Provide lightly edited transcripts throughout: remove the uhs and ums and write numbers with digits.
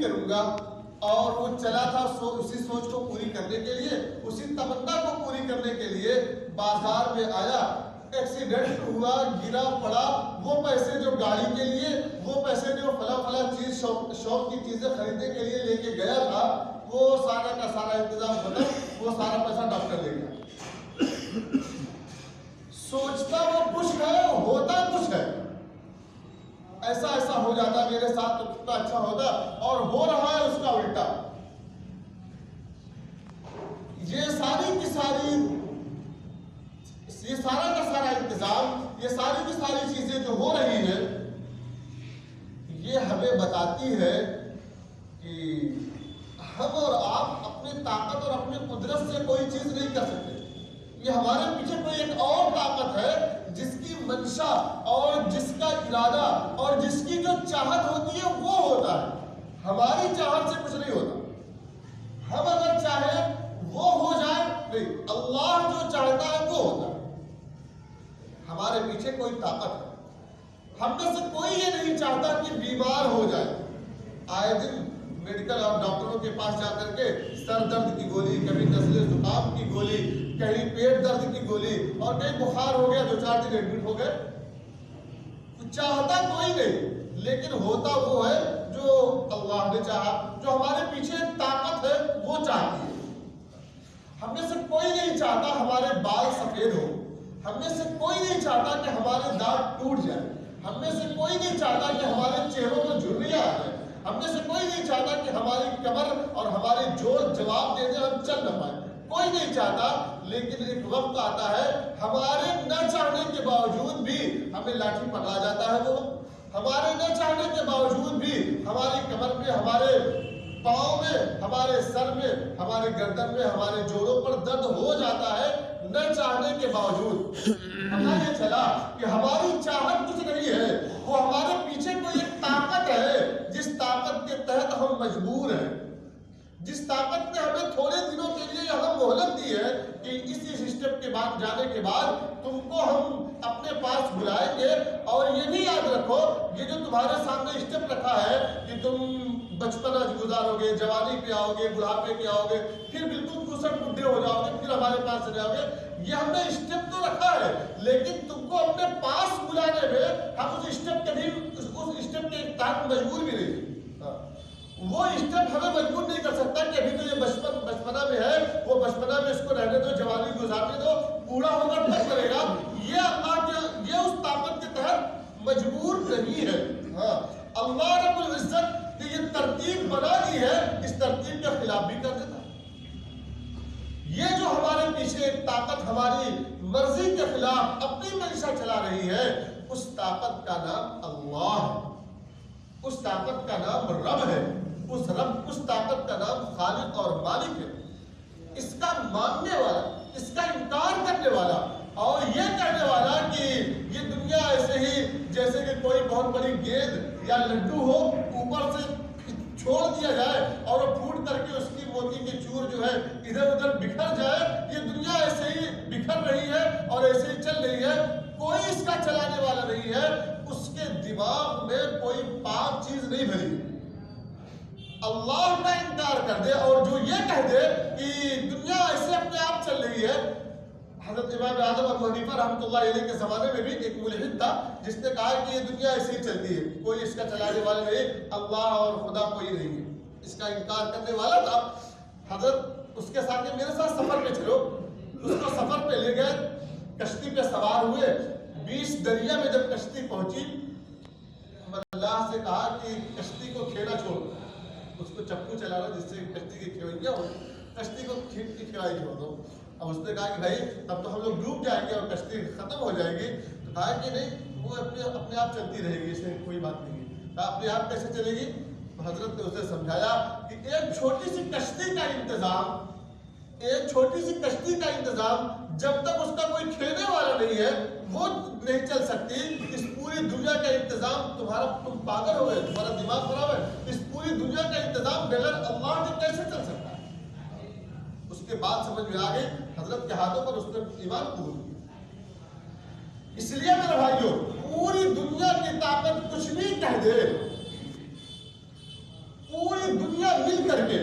کروں گا. اور وہ چلا تھا اسی سوچ کو پوری کرنے کے لیے, اسی تمنا کو پوری کرنے کے لیے بازار میں آیا, ایکسیڈنٹ ہوا, گرا پڑا, وہ پیسے جو گاڑی کے لیے, وہ پیسے جو فلاں چیز شوق کی چیزیں خریدنے کے لیے لے کے گیا تھا, وہ سارا کا سارا انتظام ختم, وہ سارا پیسہ ڈاکٹر لے گیا. سوچتا وہ کچھ ہے, ہوتا کچھ ہے. ایسا ہو جاتا میرے ساتھ تو کتنا اچھا ہوتا, اور ہو رہا ہے اس کا الٹا. یہ ساری کی ساری, یہ سارا کا سارا انتظام, یہ ساری کی ساری چیزیں جو ہو رہی ہیں, یہ ہمیں بتاتی ہے کہ ہم اور آپ اپنی طاقت اور اپنی قدرت سے کوئی چیز نہیں کر سکتے. یہ ہمارے پیچھے کوئی ایک اور طاقت ہے جس کی منشا اور جس کا ارادہ اور جس کی جو چاہت ہوتی ہے وہ ہوتا ہے. ہماری چاہت سے کچھ نہیں ہوتا. ہم اگر چاہیں وہ ہو جائے نہیں, اللہ جو چاہتا ہے وہ ہوتا ہے. ہمارے پیچھے کوئی طاقت ہے. ہم میں سے کوئی یہ نہیں چاہتا کہ بیمار ہو جائے. آئے دن میڈیکل اور ڈاکٹروں کے پاس جا کر کے سر درد کی گولی, کبھی نزلے زکام کی گولی, کہیں پیٹ درد کی گولی, اور کہیں بخار ہو گیا 2-4 دن ایڈمٹ ہو گئے. چاہتا کوئی نہیں, لیکن ہوتا وہ ہے جو اللہ نے چاہا. جو ہمارے پیچھے طاقت ہے وہ چاہتی ہے. ہم میں سے کوئی نہیں چاہتا ہمارے بال سفید ہو. ہم میں سے کوئی نہیں چاہتا کہ ہمارے دانت ٹوٹ جائیں. ہم میں سے کوئی نہیں چاہتا کہ ہمارے چہروں میں جھریاں آ جائیں. ہم میں سے کوئی نہیں چاہتا کہ ہماری کمر اور ہمارے جوڑ جواب دے دیں, ہم چل نہ پائیں. کوئی نہیں چاہتا. لیکن ایک وقت آتا ہے ہمارے نہ چاہنے کے باوجود بھی ہمیں لاٹھی پکڑا جاتا ہے. وہ ہمارے نہ چاہنے کے باوجود بھی ہماری کمر میں, ہمارے پاؤں میں, ہمارے سر میں, ہمارے گردن میں, ہمارے جوڑوں پر درد ہو جاتا ہے نہ چاہنے کے باوجود. پتہ یہ چلا کہ ہماری چاہت کچھ نہیں ہے, وہ ہمارے پیچھے کوئی ایک طاقت ہے جس طاقت کے تحت ہم مجبور ہیں. جس طاقت نے ہمیں تھوڑے دنوں کے لیے یہاں مہلت دی ہے کہ اس اسٹیپ کے بعد جانے کے بعد تم کو ہم اپنے پاس بلائیں گے. اور یہ بھی یاد رکھو, یہ جو تمہارے سامنے اسٹیپ رکھا ہے کہ تم بچپنا گزارو گے, جوانی پہ آؤ گے, بڑھاپے پہ آؤ گے, پھر بالکل گھسٹ بڈھے ہو جاؤ گے, پھر ہمارے پاس چلے جاؤ گے. یہ ہم نے اسٹیپ تو رکھا ہے, لیکن تم کو اپنے پاس بلانے میں ہم اس اسٹیپ کے بھی اس اسٹیپ کے تحت مجبور بھی نہیں. وہ اسٹیپ ہمیں مجبور نہیں کر سکتا کہ ابھی تو یہ بچپنا میں ہے, وہ بچپنا میں اس کو رہنے دو, جوانی گزارنے دو, بوڑھا ہوگا تب کرے گا. یہ اللہ کے, یہ اس طاقت کے تحت مجبور نہیں ہے. ہاں, اللہ رب العزت نے یہ ترتیب بنا دی ہے, اس ترتیب کے خلاف بھی کر دیتا. یہ جو ہمارے پیچھے ایک طاقت ہماری مرضی کے خلاف اپنی منشا چلا رہی ہے, اس طاقت کا نام اللہ ہے. اس طاقت کا نام رب ہے. اس طاقت کا نام خالق اور مالک ہے. اس کا ماننے والا, اس کا انکار کرنے والا, اور یہ کہنے والا کہ یہ دنیا ایسے ہی جیسے کہ کوئی بہت بڑی گیند یا لڈو ہو, اوپر سے چھوڑ دیا جائے اور وہ پھوٹ کر کے اس کی موتی کے چور جو ہے ادھر ادھر بکھر جائے, یہ دنیا ایسے ہی بکھر رہی ہے اور ایسے ہی چل رہی ہے, کوئی اس کا چلانے والا نہیں ہے. اس کے دماغ میں کوئی پاک چیز نہیں بھری. اللہ کا انکار کر دے اور جو یہ کہہ دے کہ دنیا ایسے اپنے آپ چل رہی ہے. حضرت امام اعظم ابو حنیفہ رحمۃ اللہ علیہ کے زمانے میں بھی ایک ملحد تھا جس نے کہا کہ یہ دنیا ایسے ہی چلتی ہے, کوئی اس کا چلانے والا نہیں, اللہ اور خدا کوئی نہیں ہے. اس کا انکار کرنے والا تھا. حضرت اس کے ساتھ میرے ساتھ سفر پہ چلو, اس کو سفر پہ لے گئے, کشتی پہ سوار ہوئے. 20 دریا میں جب کشتی پہنچی, اللہ سے کہا کہ کشتی کو کھینا چھوڑ, اس کو چپو چلا رہا جس سے کشتی کی کھوئیاں ہو, کشتی کو کھینچ کی کھوائی چھوڑ دو. اب اس نے کہا کہ بھائی اب تو ہم لوگ ڈوب جائیں گے اور کشتی ختم ہو جائے گی. تو کہا کہ نہیں, وہ اپنے آپ چلتی رہے گی, اس میں کوئی بات نہیں ہے. کہا اپنے آپ کیسے چلے گی؟ تو حضرت نے اسے سمجھایا کہ ایک چھوٹی سی کشتی کا انتظام, ایک چھوٹی سی کشتی کا انتظام جب تک اس کا کوئی کھینے والا نہیں ہے وہ نہیں چل سکتی. اس پوری دنیا کا انتظام تم پاگل ہو گئے, تمہارا دماغ خراب ہے. اس پوری دنیا کا انتظام بغیر اللہ کے کیسے چل سکتا ہے؟ اس کے بعد سمجھ میں آ گئی, حضرت کے ہاتھوں پر اس نے ایمان قبول کیا. اس لیے میرے بھائیوں, پوری دنیا کی طاقت کچھ بھی کہہ دے, پوری دنیا مل کر کے،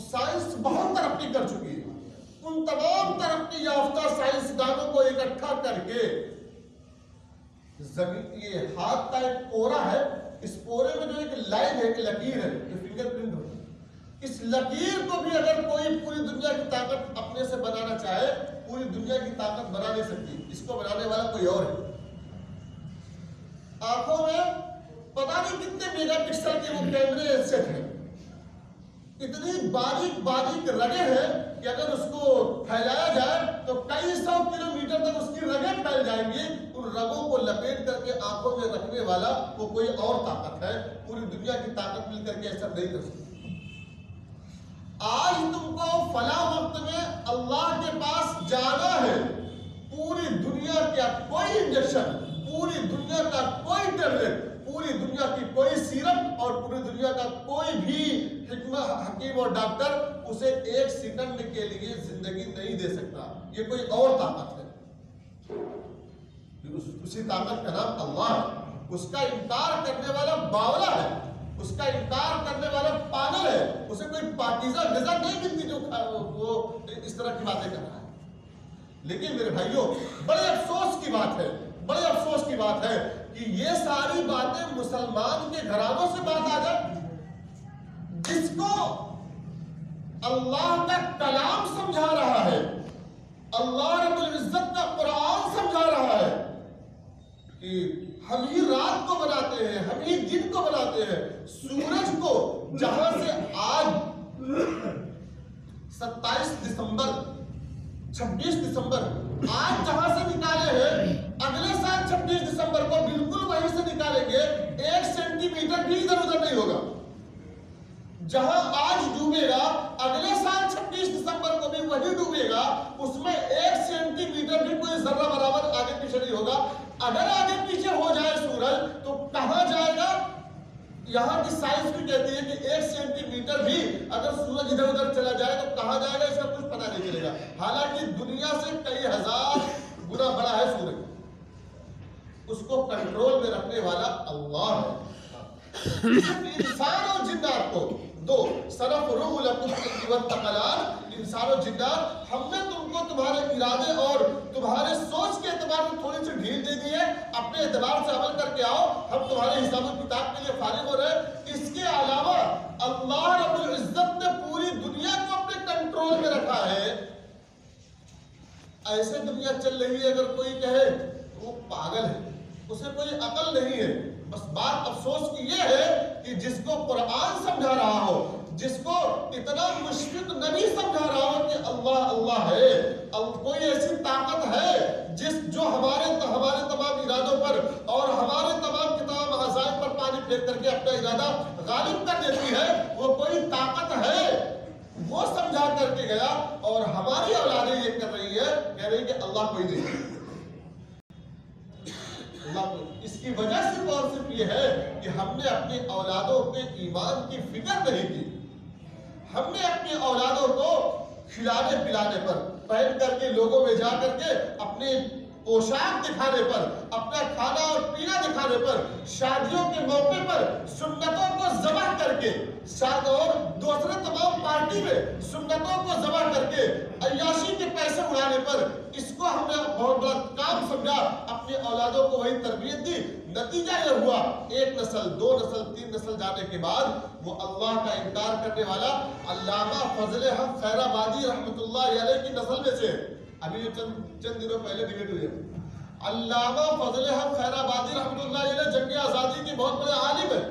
سائنس بہت ترقی کر چکی ہے، ان تمام ترقی یافتہ سائنسدانوں کو اکٹھا کر کے زمین، یہ ہاتھ کا ایک پورا ہے، اس پورے میں جو ایک لائن ہے، ایک لکیر ہے، جو فنگر پرنٹ ہوتا ہے، اس لکیر کو بھی اگر کوئی پوری دنیا کی طاقت اپنے سے بنانا چاہے، پوری دنیا کی طاقت بنا نہیں سکتی، اس کو بنانے والا کوئی اور ہے۔ آنکھوں میں پتہ نہیں کتنے میگا پکسل کے وہ کیمرے سیٹ ہیں، اتنی باریک باریک رگیں ہیں کہ اگر اس کو پھیلایا جائے تو کئی 100 کلومیٹر تک اس کی رگیں پھیل جائیں گی۔ ان رگوں کو لپیٹ کر کے آنکھوں میں رکھنے والا وہ کوئی اور طاقت ہے، پوری دنیا کی طاقت مل کر کے ایسا نہیں کر سکتی۔ آج تم کو فلاں وقت میں اللہ کے پاس جانا ہے، پوری دنیا کا کوئی انجیکشن، پوری دنیا کا کوئی ٹیبلٹ، پوری دنیا کی کوئی سیرپ اور پوری دنیا کا کوئی بھی حکیم اور ڈاکٹر اسے 1 سیکنڈ کے لیے زندگی نہیں دے سکتا۔ یہ کوئی اور طاقت ہے، اسی طاقت کا نام اللہ ہے۔ اس کا انکار کرنے والا باولا ہے، اس کا انکار کرنے والا پاگل ہے، اسے کوئی پاکیزہ غذا نہیں ملتی جو وہ اس طرح کی باتیں کر رہا ہے۔ لیکن میرے بھائیوں، بڑے افسوس کی بات ہے، بڑے افسوس کی بات ہے کہ یہ ساری باتیں مسلمان کے گھرانوں سے بات آ جائے، جس کو اللہ کا کلام سمجھا رہا ہے، اللہ رب العزت کا قرآن سمجھا رہا ہے کہ ہم ہی رات کو بناتے ہیں، ہم ہی دن کو بناتے ہیں، سورج کو جہاں سے آج 27 دسمبر 26 دسمبر آج جہاں سے نکالے ہیں، اگلے سال 26 دسمبر کو بالکل وہیں سے نکالیں گے، 1 سینٹی میٹر بھی ادھر ادھر نہیں ہوگا۔ جہاں آج ڈوبے گا اگلے سال 26 دسمبر کو بھی وہی ڈوبے گا، اس میں 1 سینٹی میٹر بھی کوئی ذرہ برابر آگے پیچھے نہیں ہوگا۔ اگر آگے پیچھے ہو جائے سورج تو کہاں جائے گا؟ یہاں کی سائنس بھی کہتی ہے کہ 1 سینٹی میٹر بھی اگر سورج ادھر ادھر چلا جائے تو کہاں جائے گا، اس کا کچھ پتہ نہیں چلے گا۔ حالانکہ دنیا سے کئی ہزار گنا بڑا ہے سورج، اس کو کنٹرول میں رکھنے والا اللہ ہے۔ انسان اور جنات کو دو سنفرغ لکم ایھا الثقلان، انسان و جنات، ہم نے تم کو تمہارے ارادے اور تمہارے سوچ کے اعتبار میں تھوڑی سی ڈھیل دے دی ہے، اپنے اعتبار سے عمل کر کے آؤ، ہم تمہارے حساب و کتاب کے لیے فارغ ہو رہے ہیں۔ اس کے علاوہ اللہ رب العزت نے پوری دنیا کو اپنے کنٹرول میں رکھا ہے۔ ایسے دنیا چل رہی ہے، اگر کوئی کہے وہ پاگل ہے، اسے کوئی عقل نہیں ہے۔ بس بات افسوس کی یہ ہے کہ جس کو قرآن سمجھا رہا ہو، جس کو اتنا مشفق نبی سمجھا رہا ہو کہ اللہ اللہ ہے، کوئی ایسی طاقت ہے جو ہمارے تمام ارادوں پر اور ہمارے تمام عزائم پر پانی پھیر کر کے اپنا ارادہ غالب کر دیتی ہے، وہ کوئی طاقت ہے، وہ سمجھا کر کے گیا، اور ہماری اولادیں یہ کر رہی ہے، کہہ رہی کہ اللہ کوئی نہیں۔ اس کی وجہ صرف اور صرف یہ ہے کہ ہم نے اپنی اولادوں کے ایمان کی فکر نہیں کی، ہم نے اپنی اولادوں کو کھلانے پلانے پر، پہن کر کے لوگوں میں جا کر کے اپنے پوشاک دکھانے پر، اپنا کھانا اور پینا دکھانے پر، شادیوں کے موقع پر سنتوں کو ذبح کر کے، اور دوسرے تمام پارٹی میں سنتوں کو ذبح کر کے عیاشی کے پیسے اڑانے پر، اس کو ہم نے بہت بڑا کام سمجھا، اپنے اولادوں کو وہی تربیت دی۔ نتیجہ یہ ہوا 1 نسل 2 نسل 3 نسل جانے کے بعد وہ اللہ کا انکار کرنے والا علامہ فضل حق خیر آبادی رحمۃ اللہ علیہ کی نسل میں سے، ابھی جو چند دنوں پہلے ڈیبیٹ ہوئی ہے، علامہ فضل حق خیر آبادی رحمۃ اللہ علیہ جنگ آزادی کے بہت بڑے عالم ہیں،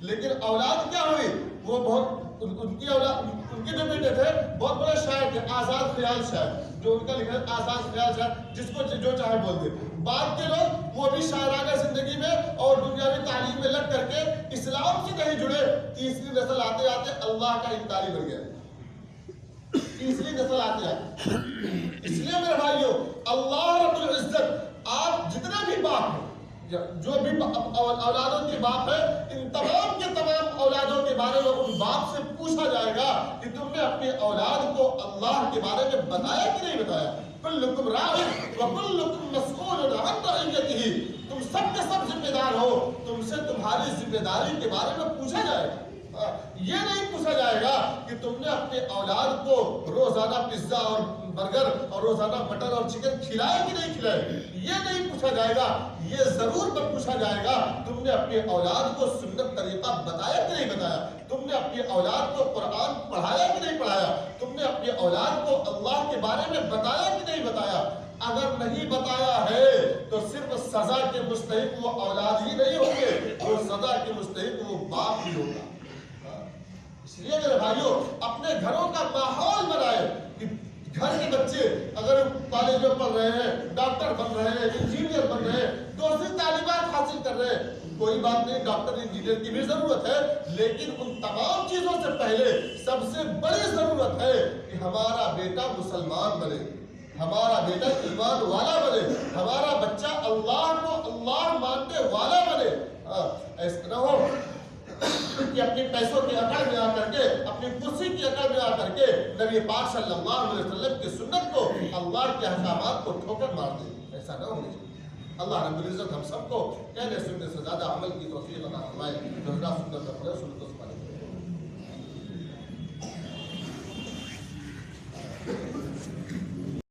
لیکن اولاد کیا ہوئی؟ وہ بہت ان کی اولاد، ان کے جو بیٹے تھے بہت بڑے شاعر تھے، آزاد خیال شاعر، جو ان کا لکھا ہے آزاد خیال شاعر، جس کو جو چاہے بول دے۔ بعد کے لوگ وہ بھی شاعرانہ زندگی میں اور دنیاوی تعلیم میں لگ کر کے اسلام سے نہیں جڑے، تیسری نسل آتے آتے اللہ کا انکاری بن گیا، تیسری نسل آتے آتے۔ اس لیے میرے بھائیوں، اللہ رب العزت، آپ جتنے بھی باپ ہیں، جو بھی اولادوں کے باپ ہے، ان تمام کے تمام اولادوں کے بارے میں ان باپ سے پوچھا جائے گا کہ تم نے اپنے اولاد کو اللہ کے بارے میں بتایا کہ نہیں بتایا؟ کلکم راع وکلکم مسئول عن رعیتہ، تم سب کے سب ذمہ دار ہو، تم سے تمہاری ذمہ داری کے بارے میں پوچھا جائے گا۔ نے اپنے اولاد کو روزانہ پیزا اور برگر اور روزانہ مٹن اور چکن کھلائے کہ نہیں کھلائے، یہ نہیں پوچھا جائے گا. یہ ضرور پر پوچھا جائے گا تم نے اپنے اولاد کو سنت طریقہ بتایا کہ نہیں بتایا، تم نے اپنے اولاد کو قرآن پڑھایا کہ نہیں پڑھایا، تم نے اپنے اولاد کو اللہ کے بارے میں بتایا کہ نہیں بتایا. اگر نہیں بتایا ہے تو صرف سزا کے مستحق وہ اولاد ہی نہیں ہوں گے، وہ سزا کے مستحق وہ باپ ہی ہوگا. اس لیے میرے بھائیوں اپنے گھروں کا ماحول بنائے کہ گھر کے بچے اگر کالج میں پڑھ رہے ہیں، ڈاکٹر بن رہے ہیں، انجینئر بن رہے ہیں، دوسری تعلیمات حاصل کر رہے ہیں، کوئی بات نہیں، ڈاکٹر انجینئر کی بھی ضرورت ہے، لیکن ان تمام چیزوں سے پہلے سب سے بڑی ضرورت ہے کہ ہمارا بیٹا مسلمان بنے، ہمارا بیٹا ایمان والا بنے، ہمارا بچہ اللہ کو اللہ ماننے والا بنے. ایسا نہ ہو کہ اپنے پیسوں کی اکڑ میں آ کر کے، اپنی کرسی کی اکڑ میں آ کر کے نبی پاک صلی اللہ علیہ وسلم کی سنت کو، اللہ کے احکامات کو ٹھوکر مار دے. ایسا نہ ہونا چاہیے. اللہ رب العزت ہم سب کو کہنے سننے سے زیادہ عمل کی توفیق عطا فرمائے. جو سنت پر سنت